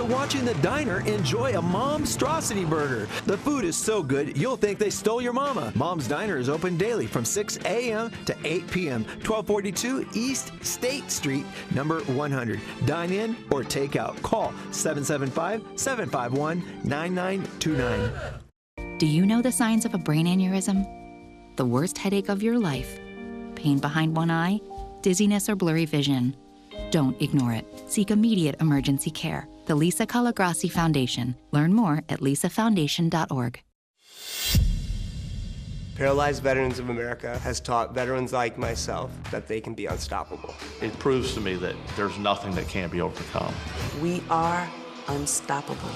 to watching the diner enjoy a Momstrosity burger. The food is so good, you'll think they stole your mama. Mom's Diner is open daily from 6 a.m. to 8 p.m., 1242 East State Street, number 100. Dine in or take out. Call 775-751-9929. Do you know the signs of a brain aneurysm? The worst headache of your life? Pain behind one eye? Dizziness or blurry vision? Don't ignore it. Seek immediate emergency care. The Lisa Calagrassi Foundation. Learn more at lisafoundation.org. Paralyzed Veterans of America has taught veterans like myself that they can be unstoppable. It proves to me that there's nothing that can't be overcome. We are unstoppable.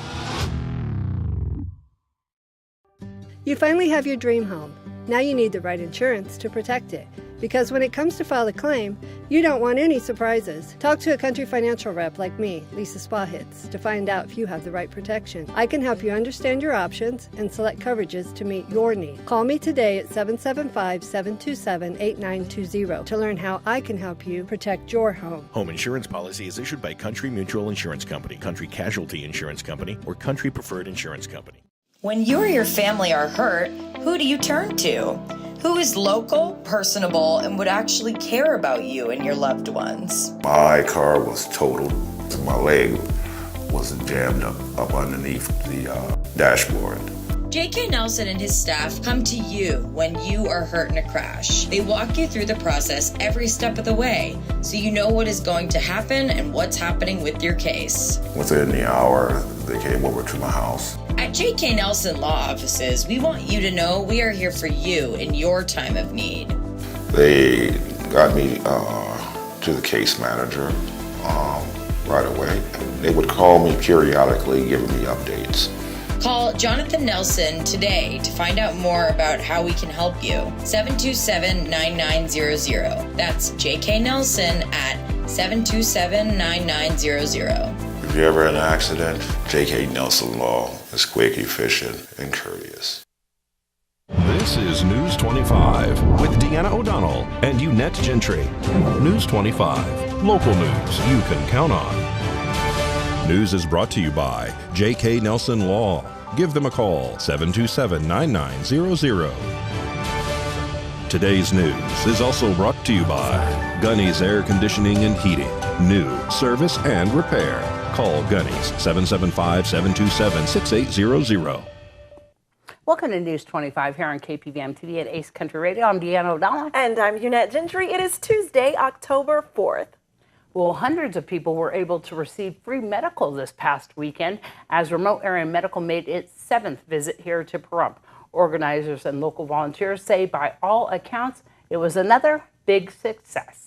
You finally have your dream home. Now you need the right insurance to protect it. Because when it comes to file a claim, you don't want any surprises. Talk to a Country Financial rep like me, Lisa Spahitz, to find out if you have the right protection. I can help you understand your options and select coverages to meet your need. Call me today at 775-727-8920 to learn how I can help you protect your home. Home insurance policy is issued by Country Mutual Insurance Company, Country Casualty Insurance Company, or Country Preferred Insurance Company. When you or your family are hurt, who do you turn to? Who is local, personable, and would actually care about you and your loved ones? My car was totaled. My leg was jammed up underneath the dashboard. J.K. Nelson and his staff come to you when you are hurt in a crash. They walk you through the process every step of the way, so you know what is going to happen and what's happening with your case. Within the hour, they came over to my house. At J.K. Nelson Law Offices, we want you to know we are here for you in your time of need. They got me to the case manager right away. They would call me periodically, giving me updates. Call Jonathan Nelson today to find out more about how we can help you. 727-9900. That's J.K. Nelson at 727-9900. If you're ever in an accident, J.K. Nelson Law is quick, efficient, and courteous. This is News 25 with Deanna O'Donnell and Unette Gentry. News 25, local news you can count on. News is brought to you by J.K. Nelson Law. Give them a call, 727-9900. Today's news is also brought to you by Gunny's Air Conditioning and Heating. New service and repair. Call Gunny's, 775-727-6800. Welcome to News 25 here on KPVM TV at Ace Country Radio. I'm Deanna O'Donnell. And I'm Unette Gentry. It is Tuesday, October 4th. Well, hundreds of people were able to receive free medical this past weekend as Remote Area Medical made its 7th visit here to Pahrump. Organizers and local volunteers say by all accounts, it was another big success.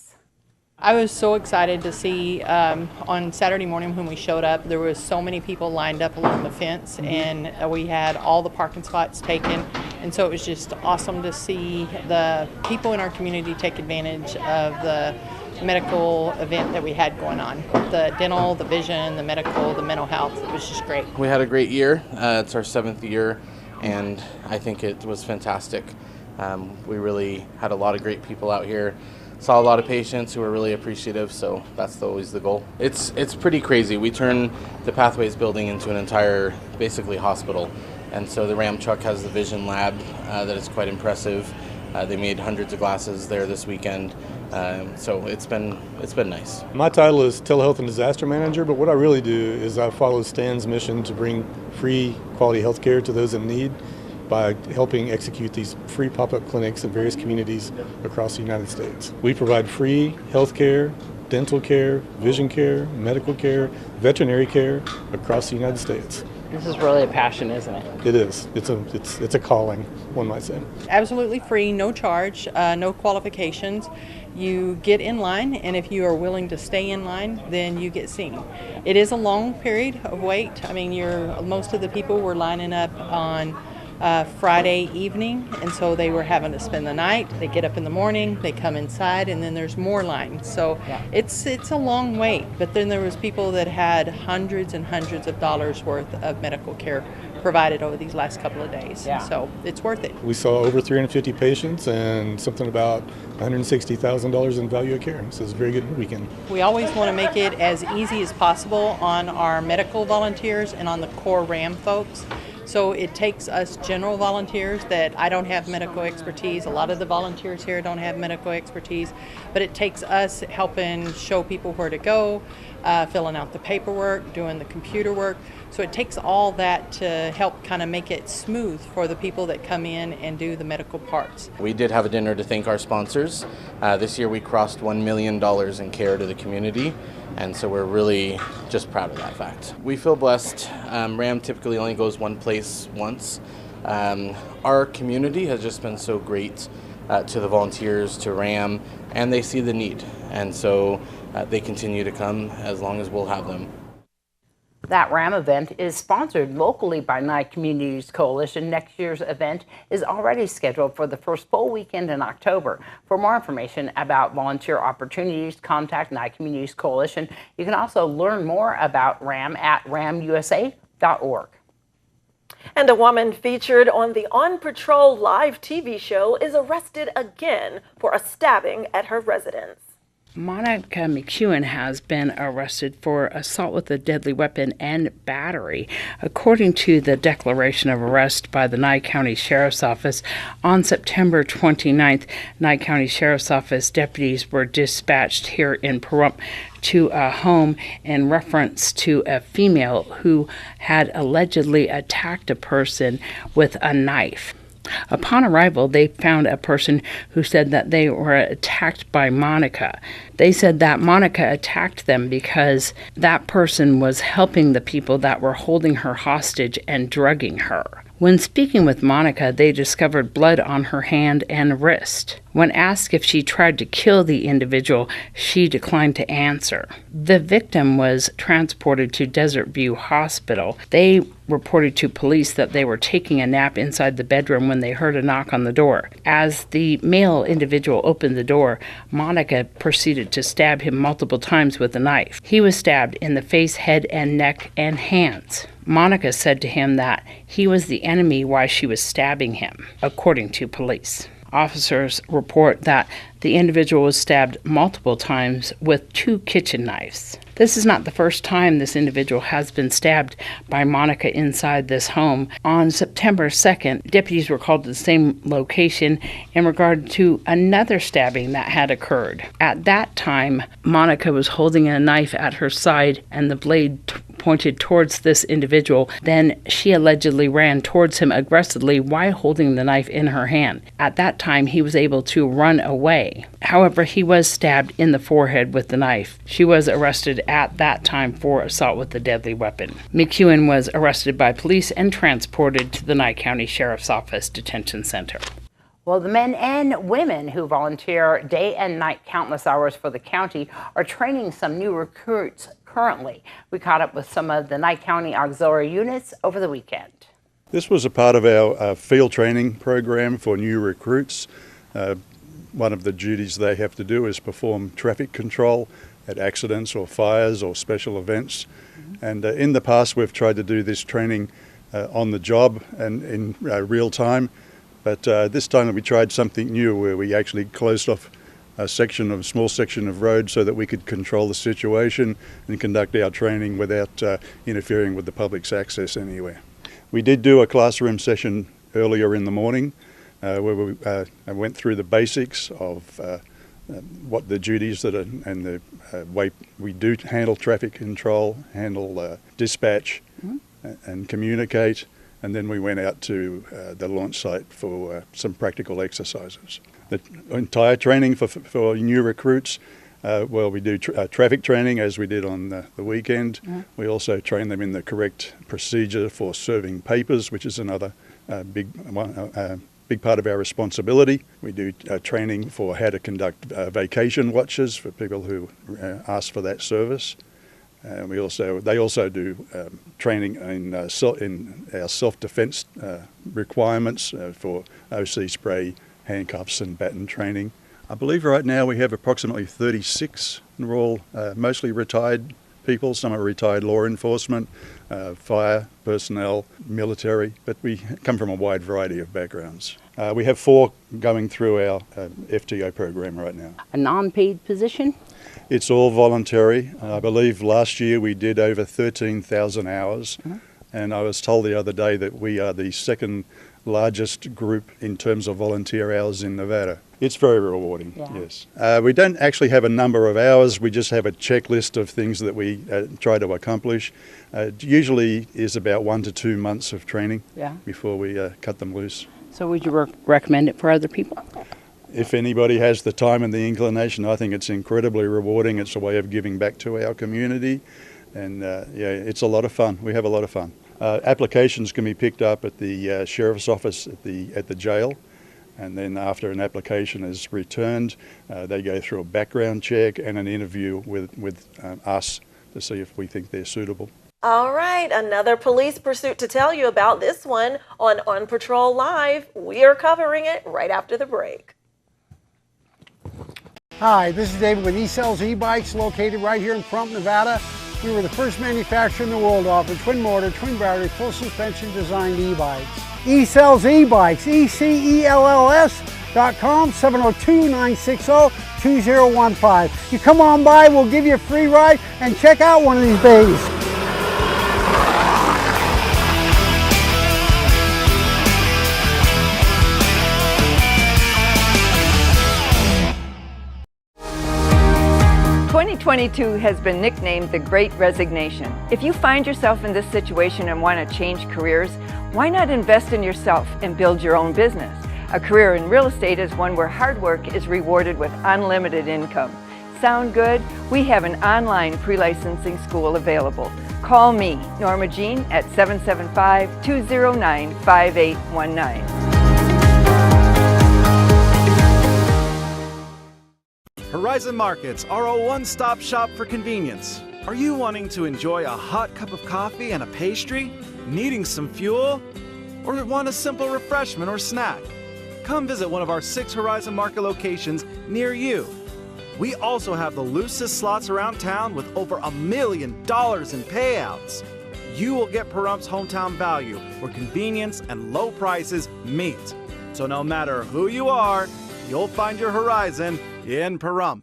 I was so excited to see on Saturday morning when we showed up, there was so many people lined up along the fence, and we had all the parking spots taken. And so it was just awesome to see the people in our community take advantage of the medical event that we had going on. The dental, the vision, the medical, the mental health, it was just great. We had a great year. It's our 7th year, and I think it was fantastic. We really had a lot of great people out here. Saw a lot of patients who were really appreciative, so that's always the goal. It's pretty crazy. We turned the Pathways building into an entire, basically, hospital. And so the Ram truck has the vision lab that is quite impressive. They made hundreds of glasses there this weekend. So it's been nice. My title is Telehealth and Disaster Manager, but what I really do is I follow Stan's mission to bring free quality health care to those in need by helping execute these free pop-up clinics in various communities across the United States. We provide free health care, dental care, vision care, medical care, veterinary care across the United States. This is really a passion, isn't it? It is. It's a calling, one might say. Absolutely free, no charge, no qualifications. You get in line, and if you are willing to stay in line, then you get seen. It is a long period of wait. I mean, most of the people were lining up on Friday evening, and so they were having to spend the night. They get up in the morning, they come inside, and then there's more lines. So it's a long wait. But then there was people that had hundreds and hundreds of dollars worth of medical care provided over these last couple of days. So it's worth it. We saw over 350 patients and something about $160,000 in value of care. So it's a very good weekend. We always want to make it as easy as possible on our medical volunteers and on the core RAM folks. So it takes us general volunteers that I don't have medical expertise. A lot of the volunteers here don't have medical expertise, but it takes us helping show people where to go, filling out the paperwork, doing the computer work. So it takes all that to help kind of make it smooth for the people that come in and do the medical parts. We did have a dinner to thank our sponsors. This year we crossed $1 million in care to the community, and so we're really just proud of that fact. We feel blessed. RAM typically only goes one place once. Our community has just been so great to the volunteers, to RAM, and they see the need, and so they continue to come as long as we'll have them. That RAM event is sponsored locally by Nye Communities Coalition. Next year's event is already scheduled for the first full weekend in October. For more information about volunteer opportunities, contact Nye Communities Coalition. You can also learn more about RAM at ramusa.org. And a woman featured on the On Patrol live TV show is arrested again for a stabbing at her residence. Monica Mcewen has been arrested for assault with a deadly weapon and battery. According to the declaration of arrest by the Nye County Sheriff's Office, on September 29th, Nye County Sheriff's Office deputies were dispatched here in Pahrump to a home in reference to a female who had allegedly attacked a person with a knife. Upon arrival, they found a person who said that they were attacked by Monica. They said that Monica attacked them because that person was helping the people that were holding her hostage and drugging her. When speaking with Monica, they discovered blood on her hand and wrist. When asked if she tried to kill the individual, she declined to answer. The victim was transported to Desert View Hospital. They reported to police that they were taking a nap inside the bedroom when they heard a knock on the door. As the male individual opened the door, Monica proceeded to stab him multiple times with a knife. He was stabbed in the face, head, and neck, and hands. Monica said to him that he was the enemy while she was stabbing him, according to police. Officers report that the individual was stabbed multiple times with 2 kitchen knives. This is not the first time this individual has been stabbed by Monica inside this home. On September 2nd, deputies were called to the same location in regard to another stabbing that had occurred. At that time, Monica was holding a knife at her side and the blade pointed towards this individual. Then she allegedly ran towards him aggressively while holding the knife in her hand. At that time, he was able to run away. However, he was stabbed in the forehead with the knife. She was arrested at that time for assault with a deadly weapon. Mcewen was arrested by police and transported to the Nye County Sheriff's Office Detention Center. Well, the men and women who volunteer day and night countless hours for the county are training some new recruits currently. We caught up with some of the Nye County auxiliary units over the weekend. This was a part of our field training program for new recruits. One of the duties they have to do is perform traffic control at accidents or fires or special events. And in the past we've tried to do this training on the job and in real time, but this time we tried something new where we actually closed off a small section of road so that we could control the situation and conduct our training without interfering with the public's access anywhere. We did do a classroom session earlier in the morning where we went through the basics of what the duties that are and the way we do handle traffic control, handle dispatch and communicate, and then we went out to the launch site for some practical exercises. The entire training for new recruits, well, we do traffic training as we did on the weekend. We also train them in the correct procedure for serving papers, which is another big part of our responsibility. We do training for how to conduct vacation watches for people who ask for that service. They also do training in our self-defense requirements for OC spray, handcuffs and baton training. I believe right now we have approximately 36, and we're all mostly retired people. Some are retired law enforcement, fire personnel, military, but we come from a wide variety of backgrounds. We have 4 going through our FTO program right now. A non-paid position? It's all voluntary. I believe last year we did over 13,000 hours, and I was told the other day that we are the second largest group in terms of volunteer hours in Nevada. It's very rewarding, yes. We don't actually have a number of hours, we just have a checklist of things that we try to accomplish. It usually is about 1 to 2 months of training before we cut them loose. So would you recommend it for other people? If anybody has the time and the inclination, I think it's incredibly rewarding. It's a way of giving back to our community, and it's a lot of fun. We have a lot of fun. Applications can be picked up at the sheriff's office at the jail, and then after an application is returned, they go through a background check and an interview with us to see if we think they're suitable. All right, another police pursuit to tell you about. This one on Patrol Live. We are covering it right after the break. Hi, this is David with eCells e-bikes, located right here in Pahrump, Nevada. We were the first manufacturer in the world to offer twin motor, twin battery, full suspension designed e-bikes. eCells e-bikes, ECELLS.com, 702-960-2015. You come on by, we'll give you a free ride and check out one of these babies. 2022 has been nicknamed the Great Resignation. If you find yourself in this situation and want to change careers, why not invest in yourself and build your own business? A career in real estate is one where hard work is rewarded with unlimited income. Sound good? We have an online pre-licensing school available. Call me, Norma Jean, at 775-209-5819. Horizon Markets are a one-stop shop for convenience. Are you wanting to enjoy a hot cup of coffee and a pastry? Needing some fuel? Or want a simple refreshment or snack? Come visit one of our 6 Horizon Market locations near you. We also have the loosest slots around town with over $1 million in payouts. You will get Pahrump's hometown value, where convenience and low prices meet. So no matter who you are, you'll find your Horizon in Pahrump.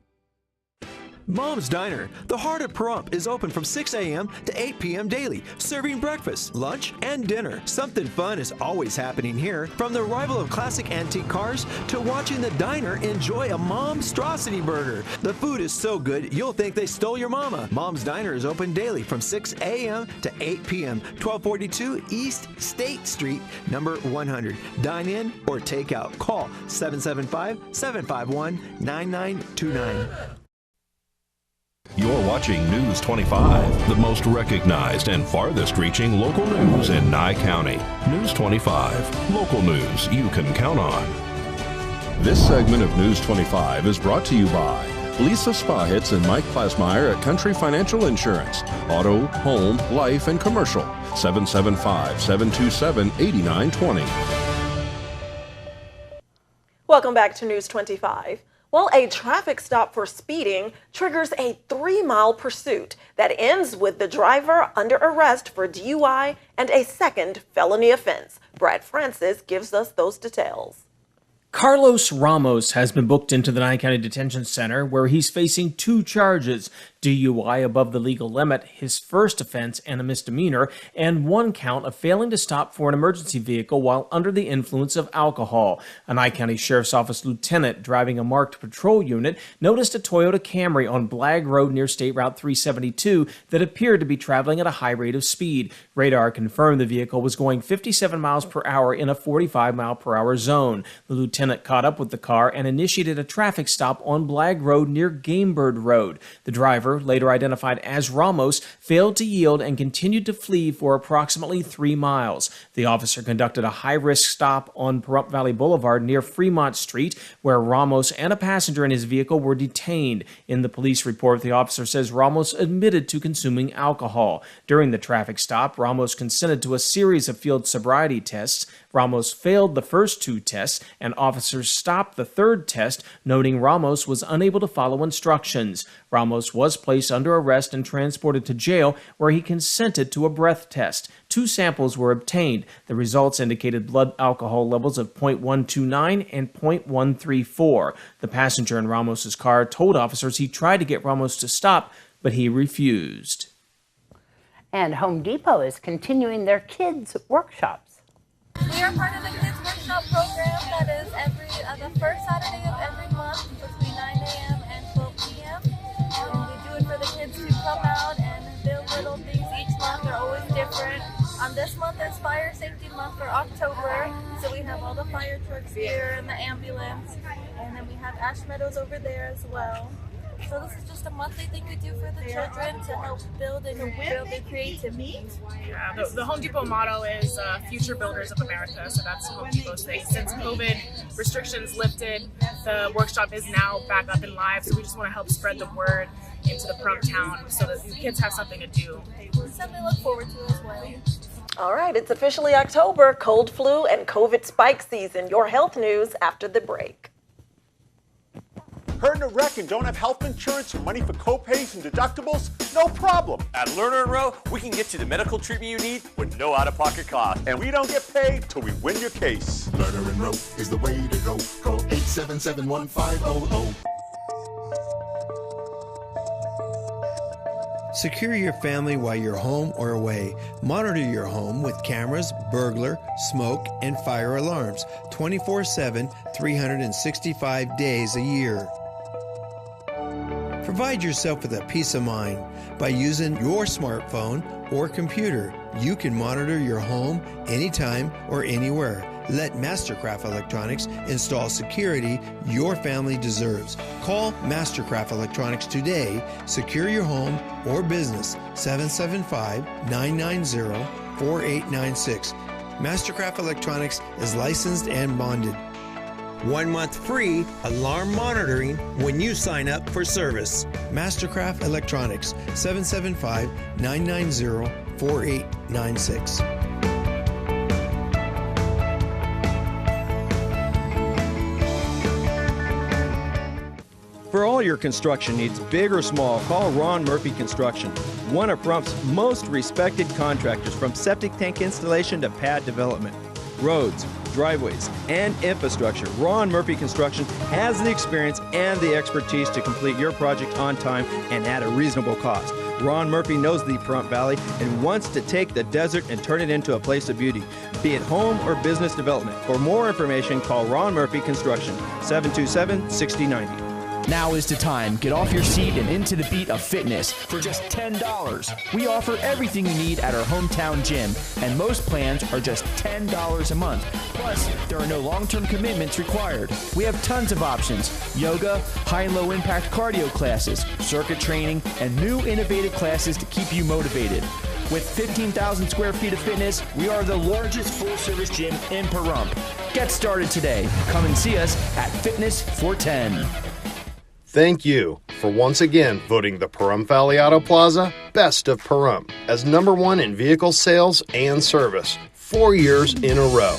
Mom's Diner, the heart of Pahrump, is open from 6 a.m. to 8 p.m. daily, serving breakfast, lunch, and dinner. Something fun is always happening here, from the arrival of classic antique cars to watching the diner enjoy a Momstrosity burger. The food is so good, you'll think they stole your mama. Mom's Diner is open daily from 6 a.m. to 8 p.m., 1242 East State Street, number 100. Dine in or take out. Call 775-751-9929. You're watching News 25, the most recognized and farthest reaching local news in Nye County. News 25, local news you can count on. This segment of News 25 is brought to you by Lisa Spahitz and Mike Plasmeyer at Country Financial Insurance. Auto, home, life, and commercial. 775-727-8920. Welcome back to News 25. Well, a traffic stop for speeding triggers a 3-mile pursuit that ends with the driver under arrest for DUI and a second felony offense. Brad Francis gives us those details. Carlos Ramos has been booked into the Nye County Detention Center, where he's facing 2 charges: DUI above the legal limit, his first offense and a misdemeanor, and 1 count of failing to stop for an emergency vehicle while under the influence of alcohol. A Nye County Sheriff's Office lieutenant driving a marked patrol unit noticed a Toyota Camry on Blag Road near State Route 372 that appeared to be traveling at a high rate of speed. Radar confirmed the vehicle was going 57 miles per hour in a 45-mile-per-hour zone. The lieutenant lieutenant caught up with the car and initiated a traffic stop on Blag Road near Gamebird Road. The driver, later identified as Ramos, failed to yield and continued to flee for approximately 3 miles. The officer conducted a high-risk stop on Pahrump Valley Boulevard near Fremont Street, where Ramos and a passenger in his vehicle were detained. In the police report, the officer says Ramos admitted to consuming alcohol. During the traffic stop, Ramos consented to a series of field sobriety tests. Ramos failed the first 2 tests, and officers stopped the third test, noting Ramos was unable to follow instructions. Ramos was placed under arrest and transported to jail, where he consented to a breath test. 2 samples were obtained. The results indicated blood alcohol levels of 0.129 and 0.134. The passenger in Ramos's car told officers he tried to get Ramos to stop, but he refused. And Home Depot is continuing their kids' workshops. We are part of the Kids Workshop program that is the first Saturday of every month between 9 a.m. and 12 p.m. We do it for the kids to come out and build little things each month. They're always different. This month is Fire Safety Month for October, so we have all the fire trucks here and the ambulance, and then we have Ash Meadows over there as well. So this is just a monthly thing we do for the children to help build their creativity. Yeah, the Home Depot motto is Future Builders of America, so that's Home Depot's thing. Since COVID restrictions lifted, the workshop is now back up and live, so we just want to help spread the word into the Pahrump town so that the kids have something to do. Something to look forward to as well. All right, it's officially October, cold, flu, and COVID spike season. Your health news after the break. Hurt in a wreck and don't have health insurance or money for co-pays and deductibles? No problem. At Lerner & Rowe, we can get you the medical treatment you need with no out-of-pocket cost. And we don't get paid till we win your case. Lerner & Rowe is the way to go. Call 877-1500. Secure your family while you're home or away. Monitor your home with cameras, burglar, smoke, and fire alarms 24/7, 365 days a year. Provide yourself with a peace of mind by using your smartphone or computer. You can monitor your home anytime or anywhere. Let Mastercraft Electronics install security your family deserves. Call Mastercraft Electronics today. Secure your home or business. 775-990-4896. Mastercraft Electronics is licensed and bonded. 1 month free alarm monitoring when you sign up for service. Mastercraft Electronics, 775-990-4896. For all your construction needs, big or small, call Ron Murphy Construction, one of Pahrump's most respected contractors, from septic tank installation to pad development. Roads, driveways, and infrastructure. Ron Murphy Construction has the experience and the expertise to complete your project on time and at a reasonable cost. Ron Murphy knows the Pahrump Valley and wants to take the desert and turn it into a place of beauty, be it home or business development. For more information, call Ron Murphy Construction, 727-6090. Now is the time. Get off your seat and into the beat of fitness for just $10. We offer everything you need at our hometown gym, and most plans are just $10 a month. Plus, there are no long-term commitments required. We have tons of options: yoga, high and low impact cardio classes, circuit training, and new innovative classes to keep you motivated. With 15,000 square feet of fitness, we are the largest full-service gym in Pahrump. Get started today. Come and see us at Fitness 410. Thank you for once again voting the Pahrump Valley Auto Plaza Best of Pahrump as #1 in vehicle sales and service 4 years in a row.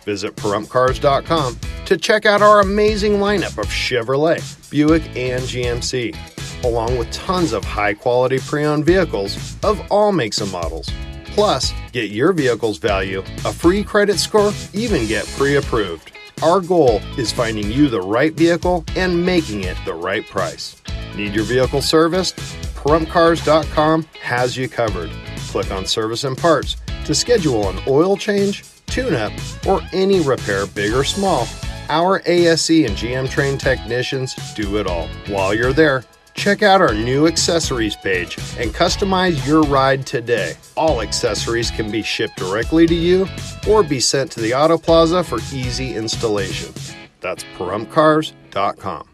Visit PahrumpCars.com to check out our amazing lineup of Chevrolet, Buick, and GMC, along with tons of high-quality pre-owned vehicles of all makes and models. Plus, get your vehicle's value, a free credit score, even get pre-approved. Our goal is finding you the right vehicle and making it the right price. Need your vehicle serviced? PahrumpCars.com has you covered. Click on Service and Parts to schedule an oil change, tune-up, or any repair, big or small. Our ASE and GM trained technicians do it all. While you're there, check out our new accessories page and customize your ride today. All accessories can be shipped directly to you or be sent to the Auto Plaza for easy installation. That's PahrumPCars.com.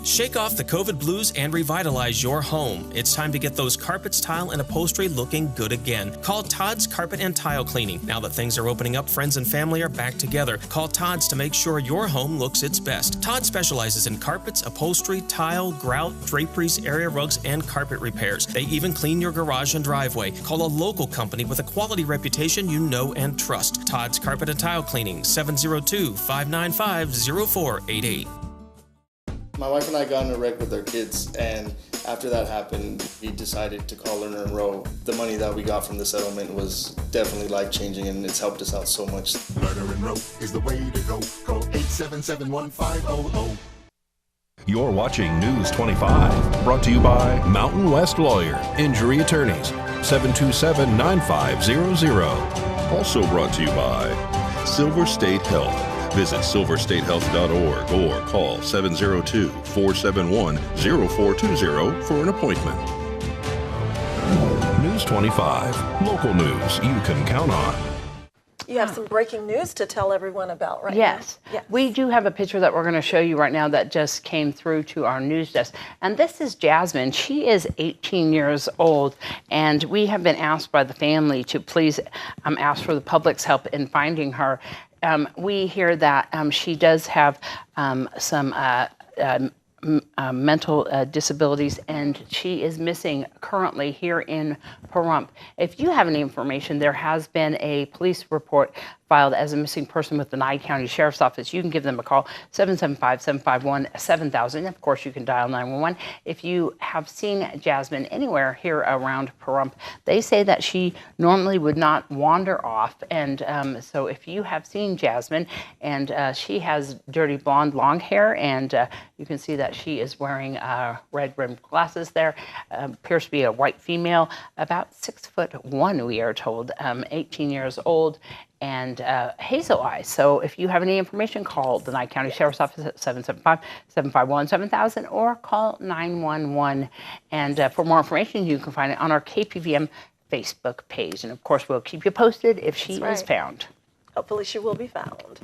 Shake off the COVID blues and revitalize your home. It's time to get those carpets, tile, and upholstery looking good again. Call Todd's Carpet and Tile Cleaning. Now that things are opening up, friends and family are back together. Call Todd's to make sure your home looks its best. Todd specializes in carpets, upholstery, tile, grout, draperies, area rugs, and carpet repairs. They even clean your garage and driveway. Call a local company with a quality reputation you know and trust. Todd's Carpet and Tile Cleaning, 702-595-0488. My wife and I got in a wreck with our kids, and after that happened, we decided to call Lerner & Rowe. The money that we got from the settlement was definitely life-changing, and it's helped us out so much. Lerner & Rowe is the way to go. Call 877-1500. You're watching News 25, brought to you by Mountain West Lawyer, Injury Attorneys, 727-9500. Also brought to you by Silver State Health. Visit silverstatehealth.org or call 702-471-0420 for an appointment. News 25, local news you can count on. You have some breaking news to tell everyone about right Yes. now. Yes. We do have a picture that we're going to show you right now that just came through to our news desk. And this is Jasmine. She is 18 years old, and we have been asked by the family to please ask for the public's help in finding her. We hear that she does have some mental disabilities, and she is missing currently here in Pahrump. If you have any information, there has been a police report filed as a missing person with the Nye County Sheriff's Office. You can give them a call, 775-751-7000. Of course, you can dial 911. If you have seen Jasmine anywhere here around Pahrump, they say that she normally would not wander off. And so if you have seen Jasmine, and she has dirty blonde long hair, and you can see that she is wearing red-rimmed glasses there, appears to be a white female, about 6'1", we are told, 18 years old, and hazel eyes. So if you have any information, call the Nye County Sheriff's Office at 775-751-7000 or call 911. And for more information, you can find it on our KPVM Facebook page. And of course, we'll keep you posted if she is found. Hopefully she will be found.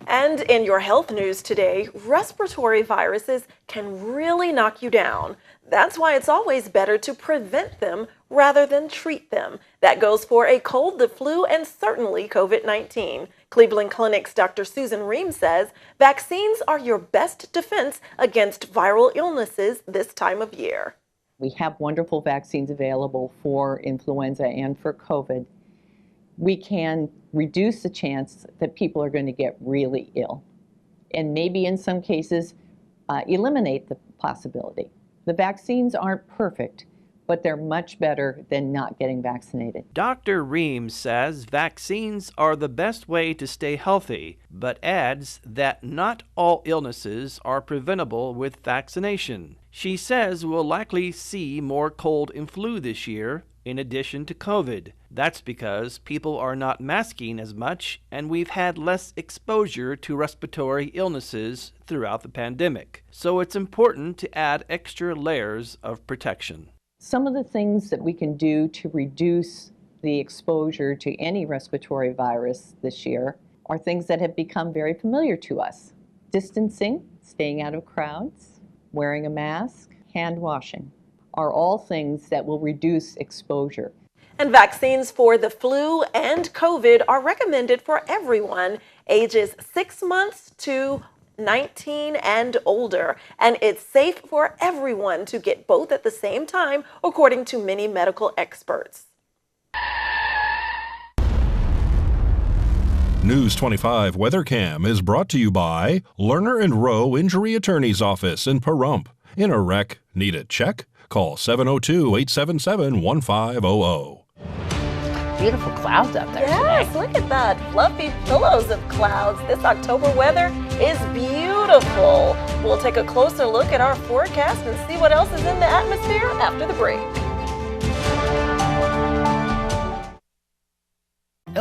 And in your health news today, respiratory viruses can really knock you down. That's why it's always better to prevent them rather than treat them. That goes for a cold, the flu, and certainly COVID-19. Cleveland Clinic's Dr. Susan Ream says vaccines are your best defense against viral illnesses this time of year. We have wonderful vaccines available for influenza and for COVID. We can reduce the chance that people are going to get really ill, and maybe in some cases eliminate the possibility. The vaccines aren't perfect, but they're much better than not getting vaccinated. Dr. Ream says vaccines are the best way to stay healthy, but adds that not all illnesses are preventable with vaccination. She says we'll likely see more cold and flu this year, in addition to COVID. That's because people are not masking as much, and we've had less exposure to respiratory illnesses throughout the pandemic. So it's important to add extra layers of protection. Some of the things that we can do to reduce the exposure to any respiratory virus this year are things that have become very familiar to us. Distancing, staying out of crowds, wearing a mask, hand washing are all things that will reduce exposure. And vaccines for the flu and COVID are recommended for everyone ages 6 months to 19 and older. And it's safe for everyone to get both at the same time, according to many medical experts. News 25 WeatherCam is brought to you by Lerner & Rowe Injury Attorney's Office in Pahrump. In a wreck, need a check? Call 702-877-1500. Beautiful clouds out there Yes, today. look at that. Fluffy pillows of clouds. This October weather is beautiful. We'll take a closer look at our forecast and see what else is in the atmosphere after the break.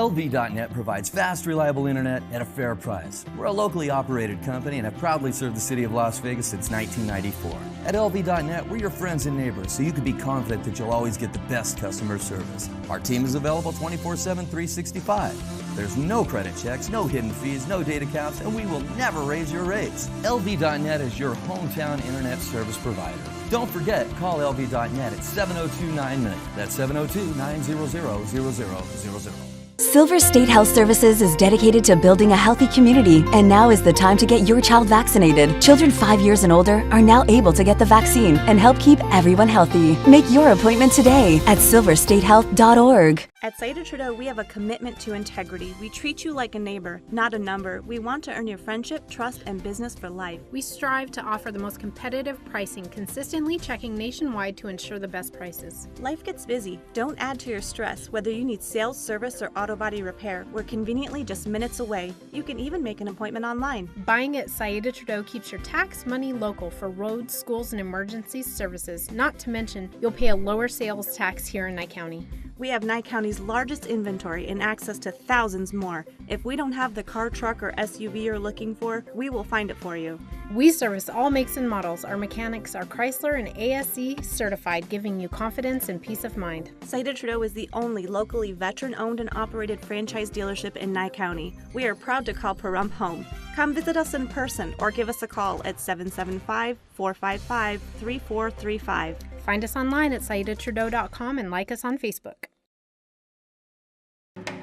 LV.net provides fast, reliable internet at a fair price. We're a locally operated company and have proudly served the city of Las Vegas since 1994. At LV.net, we're your friends and neighbors, so you can be confident that you'll always get the best customer service. Our team is available 24/7, 365. There's no credit checks, no hidden fees, no data caps, and we will never raise your rates. LV.net is your hometown internet service provider. Don't forget, call LV.net at 702-9-MINUTE. That's 702-900-0000. Silver State Health Services is dedicated to building a healthy community, and now is the time to get your child vaccinated. Children 5 years and older are now able to get the vaccine and help keep everyone healthy. Make your appointment today at silverstatehealth.org. At Saida Trudeau, we have a commitment to integrity. We treat you like a neighbor, not a number. We want to earn your friendship, trust, and business for life. We strive to offer the most competitive pricing, consistently checking nationwide to ensure the best prices. Life gets busy. Don't add to your stress. Whether you need sales, service, or auto body repair, we're conveniently just minutes away. You can even make an appointment online. Buying at Saida Trudeau keeps your tax money local for roads, schools, and emergency services. Not to mention, you'll pay a lower sales tax here in Nye County. We have Nye County's largest inventory and access to thousands more. If we don't have the car, truck, or SUV you're looking for, we will find it for you. We service all makes and models. Our mechanics are Chrysler and ASE certified, giving you confidence and peace of mind. Saida Trudeau is the only locally veteran-owned and operated franchise dealership in Nye County. We are proud to call Pahrump home. Come visit us in person or give us a call at 775-455-3435. Find us online at SaidaTrudeau.com and like us on Facebook.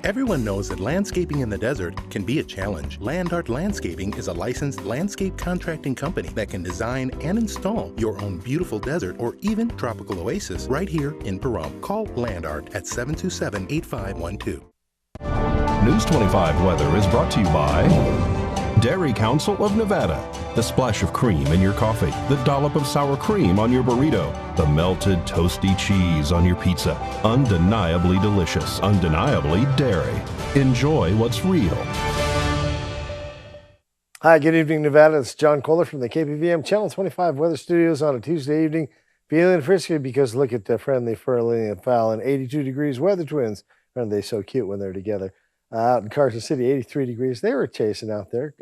Everyone knows that landscaping in the desert can be a challenge. Land Art Landscaping is a licensed landscape contracting company that can design and install your own beautiful desert or even tropical oasis right here in Pahrump. Call Land Art at 727-8512. News 25 weather is brought to you by Dairy Council of Nevada. The splash of cream in your coffee, the dollop of sour cream on your burrito, the melted toasty cheese on your pizza. Undeniably delicious, undeniably dairy. Enjoy what's real. Hi, good evening, Nevada. It's John Kohler from the KPVM Channel 25 Weather Studios on a Tuesday evening. Feeling frisky because look at the friendly Felony and Fallon. 82 degrees weather twins. Aren't they so cute when they're together? Out in Carson City, 83 degrees. They were chasing out there.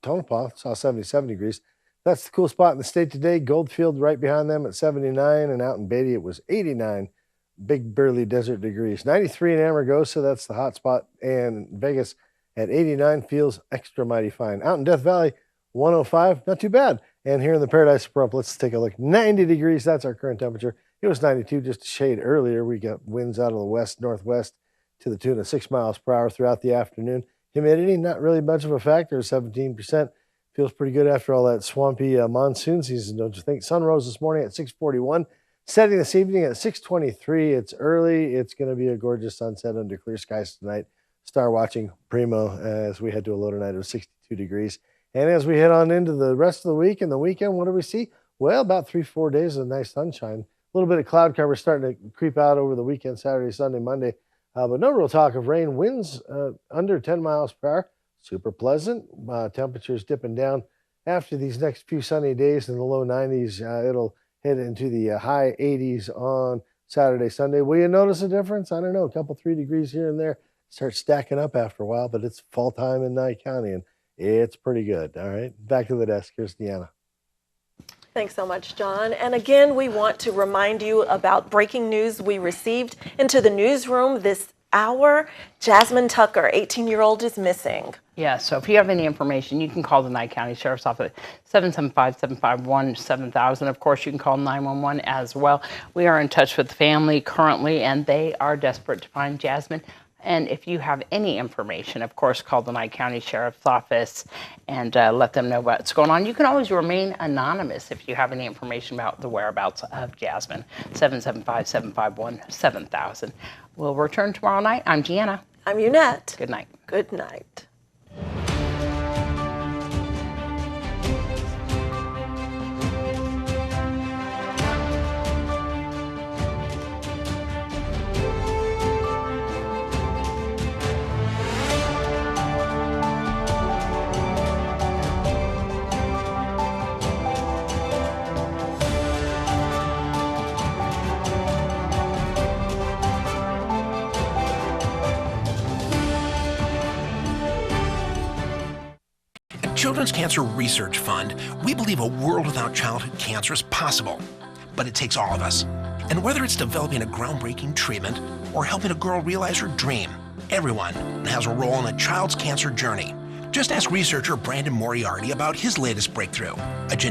Tonopah saw 77 degrees. That's the cool spot in the state today. Goldfield right behind them at 79, and out in Beatty it was 89 big burly desert degrees. 93 in Amargosa, that's the hot spot, and Vegas at 89 feels extra mighty fine. Out in Death Valley, 105, not too bad. And here in the Paradise of Pahrump, let's take a look. 90 degrees, that's our current temperature. It was 92 just a shade earlier. We got winds out of the west, northwest to the tune of 6 miles per hour throughout the afternoon. Humidity, not really much of a factor, 17%. Feels pretty good after all that swampy monsoon season, don't you think? Sun rose this morning at 6:41, setting this evening at 6:23. It's early. It's going to be a gorgeous sunset under clear skies tonight. Star watching primo as we head to a low tonight of 62 degrees. And as we head on into the rest of the week and the weekend, what do we see? Well, about 3-4 days of nice sunshine. A little bit of cloud cover starting to creep out over the weekend, Saturday, Sunday, Monday. But no real talk of rain. Winds under 10 miles per hour. Super pleasant. Temperatures dipping down after these next few sunny days in the low 90s. It'll head into the high 80s on Saturday, Sunday. Will you notice a difference? I don't know. A couple, 3 degrees here and there. Start stacking up after a while, but it's fall time in Nye County, and it's pretty good. All right. Back to the desk. Here's Deanna. Thanks so much, John. And again, we want to remind you about breaking news we received into the newsroom this hour. Jasmine Tucker, 18-year-old, is missing. Yeah, so if you have any information, you can call the Nye County Sheriff's Office at 775-751-7000. Of course, you can call 911 as well. We are in touch with the family currently, and they are desperate to find Jasmine. And if you have any information, of course, call the Nye County Sheriff's Office and let them know what's going on. You can always remain anonymous if you have any information about the whereabouts of Jasmine. 775-751-7000. We'll return tomorrow night. I'm Gianna. I'm Unette. Good night. Good night. Children's Cancer Research Fund, we believe a world without childhood cancer is possible, but it takes all of us. And whether it's developing a groundbreaking treatment or helping a girl realize her dream, everyone has a role in a child's cancer journey. Just ask researcher Brandon Moriarty about his latest breakthrough, a